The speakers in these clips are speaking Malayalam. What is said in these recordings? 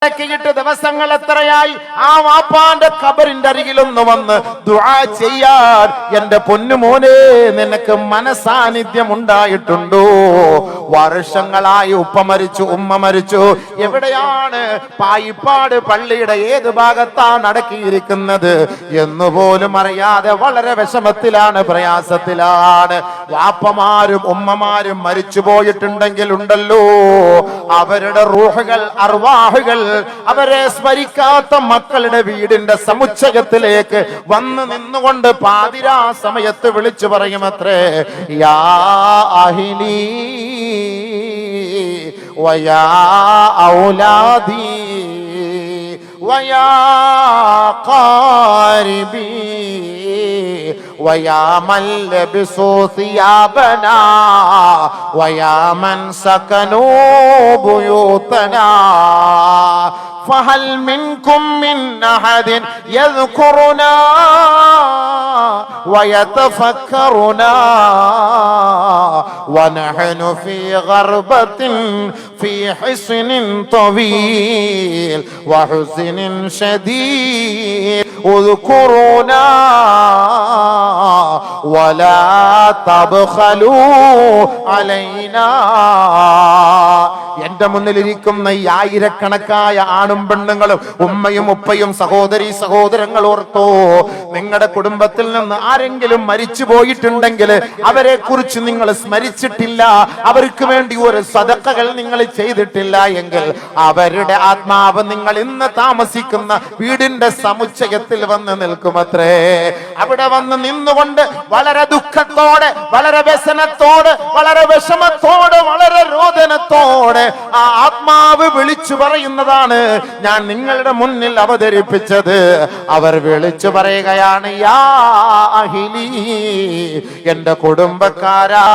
കണക്കിട്ട് ദിവസങ്ങൾ എത്രയായി ആ വാപ്പാന്റെ ഖബറിന്റെ അരികിലൊന്ന് വന്ന് ദുആ ചെയ്യാൻ എന്റെ പൊന്നുമോനെ നിനക്ക് മനസാന്നിധ്യം ഉണ്ടായിട്ടുണ്ടോ? വർഷങ്ങളായി ഉപ്പ മരിച്ചു, ഉമ്മ മരിച്ചു. എവിടെയാണ്? പായിപ്പാട് പള്ളിയുടെ ഏത് ഭാഗത്താണ് അടക്കിയിരിക്കുന്നത് എന്നുപോലും അറിയാതെ വളരെ വിഷമത്തിലാണ്, പ്രയാസത്തിലാണ്. വാപ്പമാരും ഉമ്മമാരും മരിച്ചു പോയിട്ടുണ്ടെങ്കിൽ ഉണ്ടല്ലോ, അവരുടെ റൂഹുകൾ, അർവാഹുകൾ, അവരെ സ്മരിക്കാത്ത മക്കളുടെ വീടിന്റെ സമുച്ചയത്തിലേക്ക് വന്ന് നിന്നുകൊണ്ട് പാതിരാ സമയത്ത് വിളിച്ചു പറയുമത്രേ, യാ അഹ്ലി വയാ ഔലാദി വയാ ഖാരിബി വയാ മൻ ലബിസു സിയാബനാ വയാ മൻ സകനൂ ബുയൂതനാ فهل منكم من أحد يذكرنا ويتفكرنا ونحن في غربة في حصن طويل وحزن شديد اذكرونا ولا تبخلوا علينا. എന്റെ മുന്നിലിരിക്കുന്ന ഈ ആയിരക്കണക്കായ ആണും പെണ്ണുങ്ങളും ഉമ്മയും ഉപ്പയും സഹോദരി സഹോദരങ്ങൾ ഓർത്തോ, നിങ്ങളുടെ കുടുംബത്തിൽ നിന്ന് ആരെങ്കിലും മരിച്ചു പോയിട്ടുണ്ടെങ്കിൽ അവരെ കുറിച്ച് നിങ്ങൾ സ്മരിച്ചിട്ടില്ല, അവർക്ക് വേണ്ടി ഒരു സദഖകൾ നിങ്ങൾ ചെയ്തിട്ടില്ല എങ്കിൽ അവരുടെ ആത്മാവ് നിങ്ങൾ ഇന്ന് താമസിക്കുന്ന വീടിന്റെ സമുച്ചയത്തിൽ വന്ന് നിൽക്കുമത്രേ. അവിടെ വന്ന് നിന്നുകൊണ്ട് വളരെ ദുഃഖത്തോടെ, വളരെ വ്യസനത്തോടെ, വളരെ വിഷമത്തോടെ, വളരെ രോദനത്തോടെ ആ ആത്മാവ് വിളിച്ചു പറയുന്നതാണ് ഞാൻ നിങ്ങളുടെ മുന്നിൽ അവതരിപ്പിച്ചത്. അവർ വിളിച്ചു പറയുകയാണ്, യാ അഹ്ലി, എന്റെ കുടുംബക്കാരാ.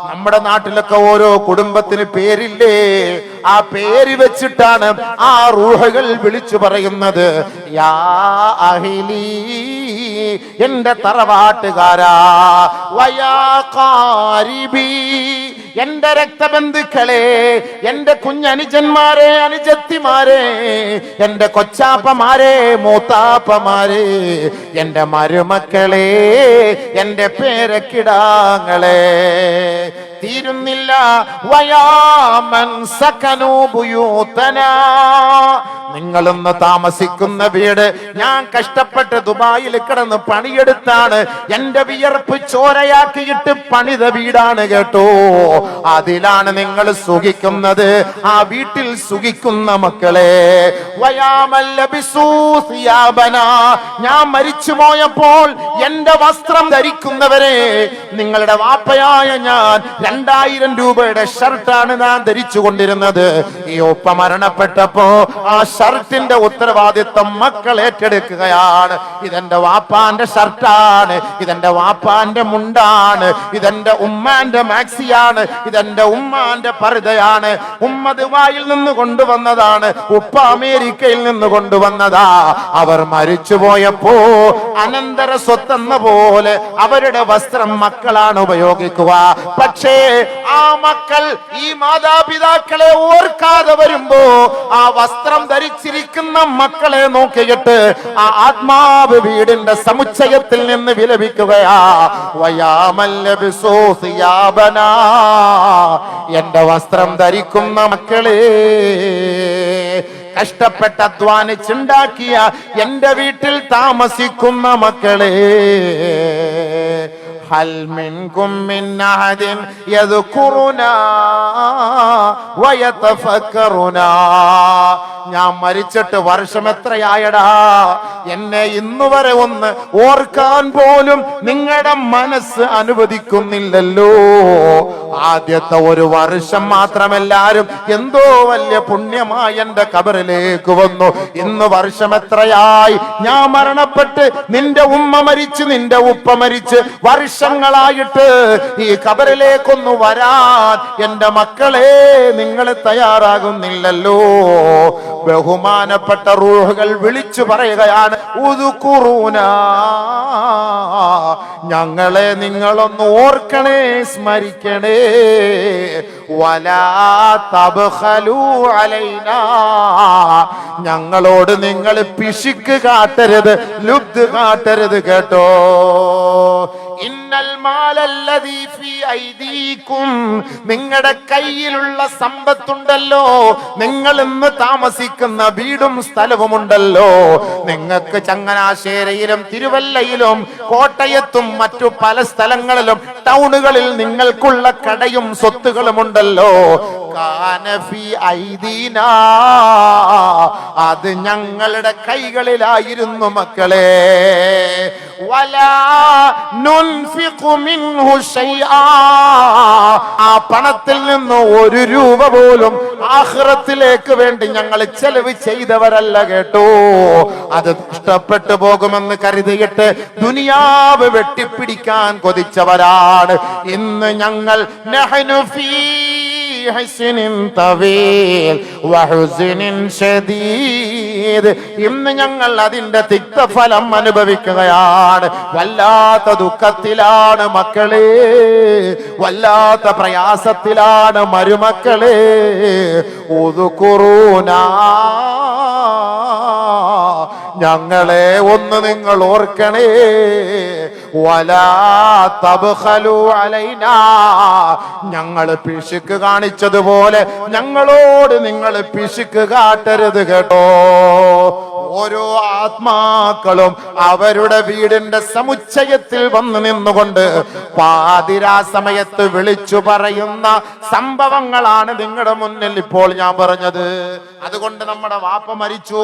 നമ്മുടെ നാട്ടിലൊക്കെ ഓരോ കുടുംബത്തിന് പേരില്ലേ? ആ പേര് വെച്ചിട്ടാണ് ആ റൂഹുകൾ വിളിച്ചു പറയുന്നത്, യാ അഹ്ലി, എന്റെ തറവാട്ടുകാരാ, വയാ ഖാരിബി, എന്റെ രക്തബന്ധുക്കളെ, എന്റെ കുഞ്ഞനുജന്മാരെ, അനുജത്തിമാരെ, എന്റെ കൊച്ചാപ്പമാരെ, മൂത്താപ്പമാരെ, എന്റെ മരുമക്കളെ, എന്റെ പേരക്കിടാങ്ങളെ. തീരുന്നില്ല, വയാമൻ സകനൂ ബുയൂതനാ, നിങ്ങളൊന്ന് താമസിക്കുന്ന വീട് ഞാൻ കഷ്ടപ്പെട്ട് ദുബായിൽ കിടന്ന് പണിയെടുത്താണ് എന്റെ വിയർപ്പ് ചോരയാക്കിയിട്ട് പണിത വീടാണ് കേട്ടോ. അതിലാണ് നിങ്ങൾ സുഖിക്കുന്നത്, ആ വീട്ടിൽ സുഖിക്കുന്ന മക്കളെ. ഞാൻ മരിച്ചു പോയപ്പോൾ എന്റെ വസ്ത്രം ധരിക്കുന്നവരെ, നിങ്ങളുടെ വാപ്പയായ ഞാൻ 2000 രൂപയുടെ ഷർട്ടാണ് ഞാൻ ധരിച്ചു കൊണ്ടിരുന്നത്. ഈ ഉപ്പ മരണപ്പെട്ടപ്പോ ആ ഷർട്ടിന്റെ ഉത്തരവാദിത്വം മക്കൾ ഏറ്റെടുക്കുകയാണ്. ഇതെന്റെ വാപ്പാന്റെ ഷർട്ടാണ്, ഇതെന്റെ വാപ്പാന്റെ മുണ്ടാണ്, ഇതെന്റെ ഉമ്മാന്റെ മാക്സിയാണ്, ഇതെന്റെ ഉമ്മാന്റെ പർദയാണ്. ഉമ്മ ദുബായിൽ നിന്ന് കൊണ്ടുവന്നതാണ്, ഉപ്പ അമേരിക്കയിൽ നിന്ന് കൊണ്ടുവന്നതാ. അവർ മരിച്ചുപോയപ്പോ അനന്തര സ്വത്തെന്ന പോലെ അവരുടെ വസ്ത്രം മക്കളാണ് ഉപയോഗിക്കുക. പക്ഷേ ആ മക്കൾ ഈ മാതാപിതാക്കളെ ഓർക്കാതെ വരുമ്പോ ആ വസ്ത്രം ധരിച്ചിരിക്കുന്ന മക്കളെ നോക്കിയിട്ട് ആ ആത്മാവ് വീടിന്റെ സമുച്ചയത്തിൽ നിന്ന് വിലപിക്കുകയാ, എന്റെ വസ്ത്രം ധരിക്കുന്ന മക്കളെ, കഷ്ടപ്പെട്ട് അധ്വാനിച്ചുണ്ടാക്കിയ എന്റെ വീട്ടിൽ താമസിക്കുന്ന മക്കളെ, ഹൽ മിൻകും മിൻ അഹദിൻ യദ്കുറുനാ വയതഫക്കറുനാ. ഞാൻ മരിച്ചിട്ട് വർഷം എത്രയായടാ, എന്നെ ഇന്നുവരെ ഒന്ന് ഓർക്കാൻ പോലും നിങ്ങളുടെ മനസ്സ് അനുവദിക്കുന്നില്ലല്ലോ. ആദ്യത്തെ ഒരു വർഷം മാത്രം എല്ലാരും എന്തോ വലിയ പുണ്യമായി എന്റെ ഖബറിലേക്ക് വന്നു. ഇന്ന് വർഷം എത്രയായി? ഞാൻ മരണപ്പെട്ട് നിന്റെ ഉമ്മ മരിച്ച്, നിന്റെ ഉപ്പ മരിച്ച് വർഷങ്ങളായിട്ട് ഈ ഖബറിലേക്കൊന്നു വരാൻ എന്റെ മക്കളെ നിങ്ങൾ തയ്യാറാകുന്നില്ലല്ലോ. ബഹുമാനപ്പെട്ട റൂഹുകൾ വിളിച്ചു പറയുകയാണ്, ഉദ്കുറൂനാ, ഞങ്ങളെ നിങ്ങളൊന്ന് ഓർക്കണേ, സ്മരിക്കണേ, വലാ തബ്ഖലൂ അലൈനാ, ഞങ്ങളോട് നിങ്ങൾ പിശുക്ക് കാട്ടരുത്, ലുബ്ദ് കാട്ടരുത് കേട്ടോ. ഇന്നൽ മാലല്ലദീ ഫീ ഐദീകും, നിങ്ങളുടെ കയ്യിലുള്ള സമ്പത്തുണ്ടല്ലോ, നിങ്ങൾ ഇന്ന് താമസിക്കുന്ന വീടും സ്ഥലവുമുണ്ടല്ലോ, നിങ്ങൾക്ക് ചങ്ങനാശ്ശേരിയിലും തിരുവല്ലയിലും കോട്ടയത്തും മറ്റു പല സ്ഥലങ്ങളിലും ടൗണുകളിൽ നിങ്ങൾക്കുള്ള കടയും സ്വത്തുകളുമുണ്ടല്ലോ, കാന ഫീ ഐദീനാ, അത് ഞങ്ങളുടെ കൈകളിലായിരുന്നു മക്കളെ. വലാ നുൻഫിഖു മിൻഹു ശൈആ, ആ പണത്തിൽ നിന്ന് ഒരു രൂപ പോലും ആഖിറത്തിലേക്ക് വേണ്ടി ഞങ്ങൾ ചെലവ് ചെയ്തവരല്ല കേട്ടോ. അത് നഷ്ടപ്പെട്ടു പോകുമെന്ന് കരുതിയിട്ട് ദുനിയാവ് വെട്ടിപ്പിടിക്കാൻ കൊതിച്ചവരാണ്. ഇന്ന് ഞങ്ങൾ നഹ്നു ഫീ ഹസ്നിൻ തവീൽ വഹുസ്നിൻ ശദീദ്, ഇന്ന് ഞങ്ങൾ അതിന്റെ തിക്തഫലം അനുഭവിക്കുകയാണ്. വല്ലാത്ത ദുഃഖത്തിലാണ് മക്കളെ, വല്ലാത്ത പ്രയാസത്തിലാണ് മരുമക്കളെ. ഉദ്കുറൂനാ, ഞങ്ങളെ ഒന്ന് നിങ്ങൾ ഓർക്കണേ, വലാ തബ്ഖലൂ അലൈനാ, ഞങ്ങൾ പിശുക്ക് കാണിച്ചതുപോലെ ഞങ്ങളോട് നിങ്ങൾ പിശുക്ക് കാട്ടരുത് കേട്ടോ. ഓരോ ആത്മാക്കളും അവരുടെ വീടിന്റെ സമുച്ചയത്തിൽ വന്ന് നിന്നുകൊണ്ട് പാതിരാ സമയത്ത് വിളിച്ചു പറയുന്ന സംഭവങ്ങളാണ് നിങ്ങളുടെ മുന്നിൽ ഇപ്പോൾ ഞാൻ പറഞ്ഞത്. അതുകൊണ്ട് നമ്മുടെ വാപ്പ മരിച്ചു,